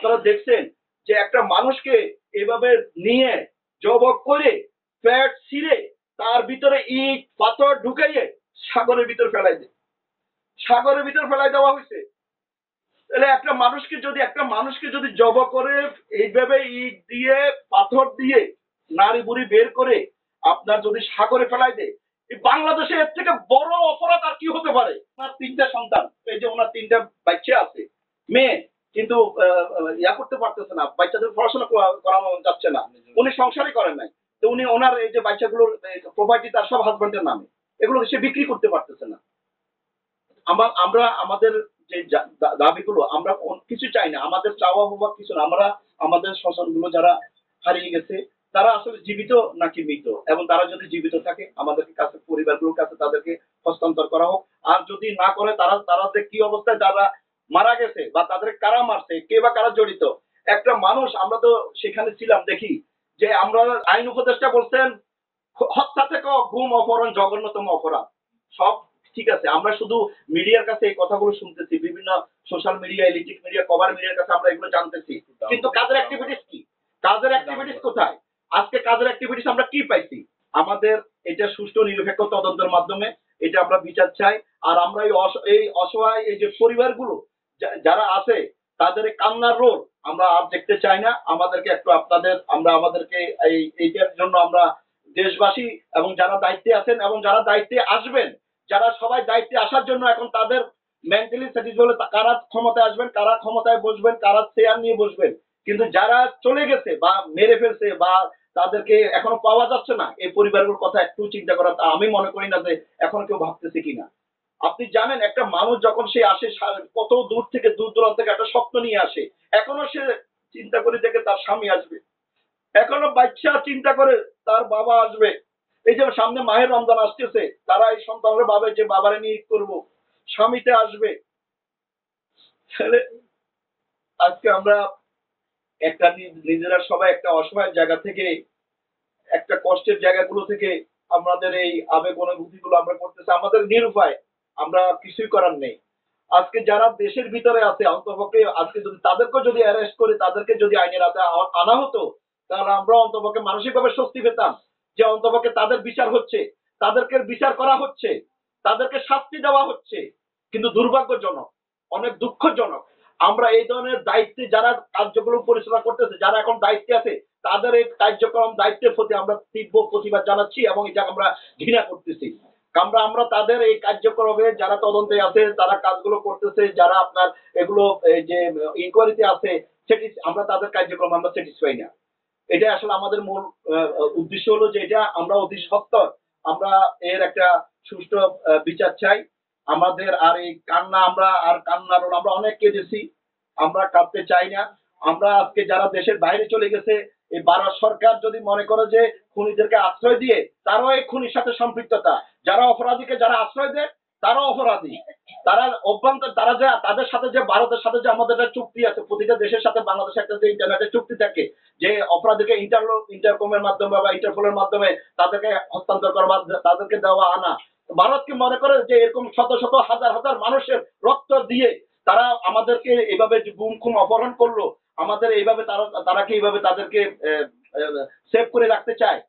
আপনারা দেখছেন যে একটা মানুষকে এভাবে নিয়ে জবক করে পেট ছিঁড়ে তার ভিতরে ইট পাথর ঢুকাইয়ে সাগরের ভিতর ফেলাই দেয়, সাগরের ভিতর ফেলাই দেওয়া হয়েছে। তাহলে একটা মানুষকে যদি জব করে এইভাবে ইট দিয়ে পাথর দিয়ে নারী বুড়ি বের করে আপনার যদি সাগরে ফেলাই দেয়, বাংলাদেশে এর থেকে বড় অপরাধ আর কি হতে পারে? ওনার 3টা সন্তান, এই যে ওনার 3টা বাচ্চা আছে, মেয়ে, কিন্তু ইয়া করতে পারতেছে না, বাচ্চাদের পড়াশোনা করানো যাচ্ছে না, উনি সংসারই করেন নাই। তো উনি ওনার এই যে বাচ্চাগুলোর প্রপার্টি তার সব হাজবেন্ডের নামে, এগুলো সে বিক্রি করতে পারতেছে না। আমরা আমাদের যে দাবিগুলো, আমরা কিছু চাই না, আমাদের চাওয়া হওয়া কিছু না। আমরা আমাদের শ্মশানগুলো যারা হারিয়ে গেছে তারা আসলে জীবিত নাকি মৃত, এবং তারা যদি জীবিত থাকে আমাদের কাছে, পরিবারগুলোর কাছে তাদেরকে হস্তান্তর করা হোক। আর যদি না করে তারা যে কি অবস্থায় যারা মারা গেছে বা তাদের কারা মারছে, কে বা কারা জড়িত, একটা মানুষ, আমরা তো সেখানে ছিলাম, দেখি যে আমরা আইন উপদেষ্টা বলছেন হত্যা থেকে গুম অপহরণ জঘন্যতম অপরাধ। সব ঠিক আছে, আমরা শুধু মিডিয়ার কাছে এই কথাগুলো শুনতেছি, বিভিন্ন social media, electric media, cover মিডিয়ার কাছে আমরা এগুলো জানতেছি, কিন্তু কাজের অ্যাক্টিভিটিস কি? কাজের অ্যাক্টিভিটিস কোথায়? আজকে কাজের অ্যাক্টিভিটিস আমরা কি পাইছি? আমাদের এটা সুষ্ঠু নিরপেক্ষ তদন্তের মাধ্যমে এটা আমরা বিচার চাই। আর আমরা এই অসহায় এই যে পরিবারগুলো যারা আছে তাদের কান্নার রোল আমরা আর দেখতে চাই না। আমাদেরকে একটু আমাদেরকে এইটার জন্য আমরা দেশবাসী এবং যারা দায়িত্বে আছেন এবং যারা দায়িত্বে আসবেন, যারা সবাই দায়িত্বে আসার জন্য এখন তাদের মেন্টালি স্যাটিসফাইড হলে কারা ক্ষমতায় আসবেন, কারা ক্ষমতায় বসবেন, কারা চেয়ার নিয়ে বসবেন, কিন্তু যারা চলে গেছে বা মেরে ফেলছে বা তাদেরকে এখনো পাওয়া যাচ্ছে না, এই পরিবারগুলোর কথা একটু চিন্তা করা আমি মনে করি না যে এখনো কেউ ভাবতেছে কিনা। আপনি জানেন একটা মানুষ যখন সে আসে কত দূর থেকে, দূর দূরান্ত থেকে একটা স্বপ্ন নিয়ে আসে, এখনো সে চিন্তা করে দেখে তার স্বামী আসবে, এখনো বাচ্চা চিন্তা করে তার বাবা আসবে। এই যে সামনে মাহের রমজান আসতেছে, তারা এই সন্তানরা ভাবে যে বাবারে নিয়ে ঈদ করবো, স্বামীতে আসবে। আজকে আমরা একটা নিজেরা সবাই একটা অসহায় জায়গা থেকে, একটা কষ্টের জায়গাগুলো থেকে আমাদের এই আবেগ অনুভূতি গুলো আমরা করতেছি, আমাদের নিরুপায়, আমরা কিছুই করার নেই। আজকে যারা দেশের ভিতরে আছে, অন্তপক্ষে আজকে যদি তাদেরকে যদি অ্যারেস্ট করে তাদেরকে যদি আইনের আওতায় আনা হতো, তাহলে আমরা অন্তপক্ষে মানসিকভাবে স্বস্তি পেতাম যে অন্তপক্ষে তাদের বিচার হচ্ছে, তাদেরকে বিচার করা হচ্ছে, তাদেরকে শাস্তি দেওয়া হচ্ছে। কিন্তু দুর্ভাগ্যজনক, অনেক দুঃখজনক, আমরা এই ধরনের দায়িত্বে যারা কার্যক্রম পরিচালনা করতেছে, যারা এখন দায়িত্বে আছে, তাদের এই কার্যক্রম দায়িত্বের প্রতি আমরা তীব্র প্রতিবাদ জানাচ্ছি এবং এটা আমরা ঘৃণা করতেছি। আমরা তাদের এই কার্যক্রমে যারা তদন্তে আছে, তারা কাজগুলো করতেছে, যারা আপনার এগুলো যে ইনকোয়ারিতে আছে, সেটি আমরা তাদের কার্যক্রম আমরা স্যাটিসফাই না। এটা আসলে আমাদের মূল উদ্দেশ্য হলো যে এটা আমরা অতি সত্বর আমরা এর একটা সুষ্ঠু বিচার চাই। আমাদের আর এই কান্না, আমরা অনেক কেঁদেছি, আমরা কাঁদতে চাই না। আমরা আজকে যারা দেশের বাইরে চলে গেছে, এই ভারত সরকার যদি মনে করে যে খুনিদেরকে আশ্রয় দিয়ে তারাও এই খুনির সাথে সম্পৃক্ততা, যারা অপরাধীকে যারা আশ্রয় দেয় তারাও অপরাধী, তারা অভ্যন্তর, তাদের সাথে যে ভারতের সাথে যে আমাদের একটা চুক্তি আছে, প্রতিটা দেশের সাথে বাংলাদেশ একটা যে ইন্টারনেটের চুক্তি থাকে, যে অপরাধীকে ইন্টারকমের মাধ্যমে বা ইন্টারপোলের মাধ্যমে তাদেরকে হস্তান্তর করা বা তাদেরকে দেওয়া আনা, ভারত কি মনে করে যে এরকম শত শত হাজার হাজার মানুষের রক্ত দিয়ে তারা আমাদেরকে এইভাবে গুম খুম অপহরণ করলো, আমাদের এইভাবে তারা কি এইভাবে তাদেরকে সেভ করে রাখতে চায়?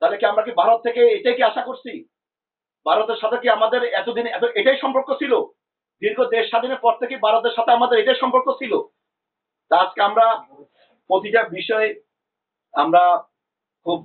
তাহলে কি আমরা কি ভারত থেকে এটাই কি আশা করছি? ভারতের সাথে কি আমাদের এতদিন এটাই সম্পর্ক ছিল? দীর্ঘ দেশ স্বাধীনের পর থেকে ভারতের সাথে আমাদের এটাই সম্পর্ক ছিল? তা আজকে আমরা প্রতিটা বিষয়ে আমরা খুব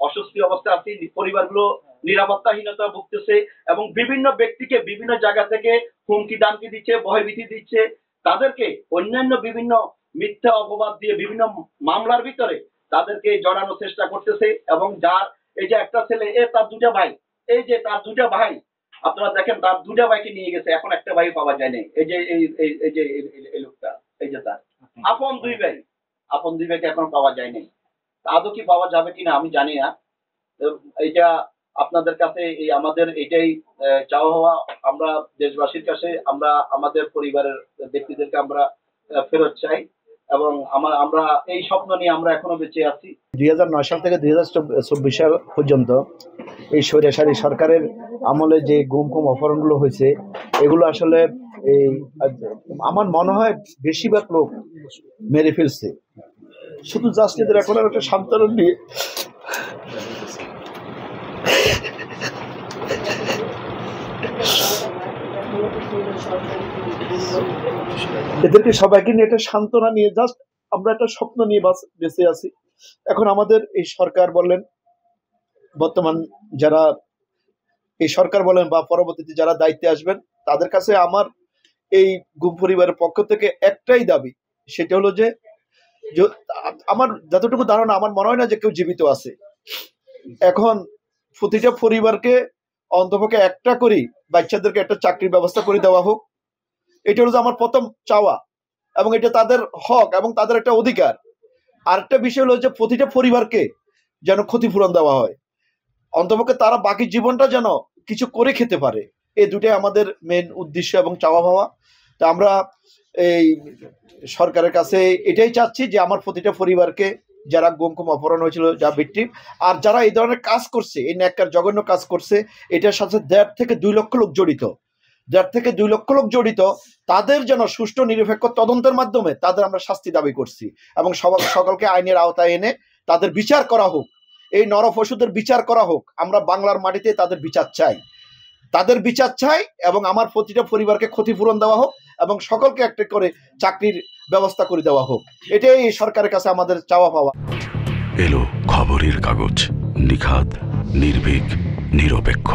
অস্বস্তি অবস্থায় আছি। পরিবারগুলো নিরাপত্তাহীনতা ভুগতেছে এবং বিভিন্ন ব্যক্তিকে বিভিন্ন জায়গা থেকে হুমকি দামকি দিচ্ছে, ভয়ভীতি দিচ্ছে, তাদেরকে অন্যান্য বিভিন্ন মিথ্যা অপবাদ দিয়ে বিভিন্ন মামলার ভিতরে তাদেরকে জড়ানোর চেষ্টা করতেছে। এবং যার এই যে একটা ছেলে, তার 2টা ভাই, এই যে তার 2টা ভাই, আপনারা দেখেন তার 2টা ভাইকে নিয়ে গেছে, এখন একটা ভাই পাওয়া যায় নাই। এই যে এই লোকটা, এই যে তার আপন 2 ভাইকে এখন পাওয়া যায় নাই। আদৌ কি পাওয়া যাবে কিনা আমি জানি না। এটা আপনাদের কাছে আমাদের এটাই চাওয়া হওয়া, আমরা দেশবাসীর কাছে আমরা আমাদের পরিবারের ব্যক্তিদেরকে আমরা ফেরত চাই এবং আমরা এই স্বপ্ন নিয়ে আমরা এখনো বেঁচে আছি। 2009 সাল থেকে 2024 সাল পর্যন্ত এই স্বৈরাচারী সরকারের আমলে যে গুম খুম অপহরণগুলো হয়েছে, এগুলো আসলে এই আমার মনে হয় বেশিরভাগ লোক মেরে ফেলছে, শুধু জাস্ট এদের এখন আর একটা সান্ত্বনা নিয়ে এদেরকে সবাইকে নিয়ে একটা সান্ত্বনা নিয়ে জাস্ট আমরা একটা স্বপ্ন নিয়ে বেঁচে আছি। এখন আমাদের এই সরকার বলেন, বর্তমান যারা এই সরকার বলেন বা পরবর্তীতে যারা দায়িত্বে আসবেন, তাদের কাছে আমার এই গুম পরিবারের পক্ষ থেকে একটাই দাবি, সেটা হলো যে আমার যতটুকু ধারণা, আমার মনে হয় না যে কেউ জীবিত আছে। এখন প্রতিটা পরিবারকে অন্তপক্ষে একটা করি বাচ্চাদেরকে একটা চাকরির ব্যবস্থা করে দেওয়া হোক। এটা হলো যে আমার প্রথম চাওয়া, এবং এটা তাদের হক এবং তাদের একটা অধিকার। আরেকটা বিষয় হলো যে প্রতিটা পরিবারকে যেন ক্ষতিপূরণ দেওয়া হয়, অন্তপক্ষে তারা বাকি জীবনটা যেন কিছু করে খেতে পারে। এই দুটাই আমাদের মেন উদ্দেশ্য এবং চাওয়া পাওয়া। তা আমরা এই সরকারের কাছে এটাই চাচ্ছি যে আমার প্রতিটা পরিবারকে, যারা গুম অপহরণ হয়েছিল, যা ভিকটিম, আর যারা এই ধরনের কাজ করছে, এই ন্যাক্কার জঘন্য কাজ করছে, এটার সাথে 1.5 থেকে 2 লক্ষ লোক জড়িত, 1.5 থেকে 2 লক্ষ লোক জড়িত, তাদের যেন সুষ্ঠু নিরপেক্ষ তদন্তের মাধ্যমে তাদের আমরা শাস্তি দাবি করছি, এবং সকলকে আইনের আওতায় এনে তাদের বিচার করা হোক, এই নরপশুদের বিচার করা হোক। আমরা বাংলার মাটিতে তাদের বিচার চাই, তাদের বিচার চাই, এবং আমার প্রতিটা পরিবারকে ক্ষতিপূরণ দেওয়া হোক এবং সকলকে একটা করে চাকরির ব্যবস্থা করে দেওয়া হোক। এটাই সরকারের কাছে আমাদের চাওয়া পাওয়া। এলো খবরের কাগজ, নিখাত, নির্ভীক, নিরপেক্ষ।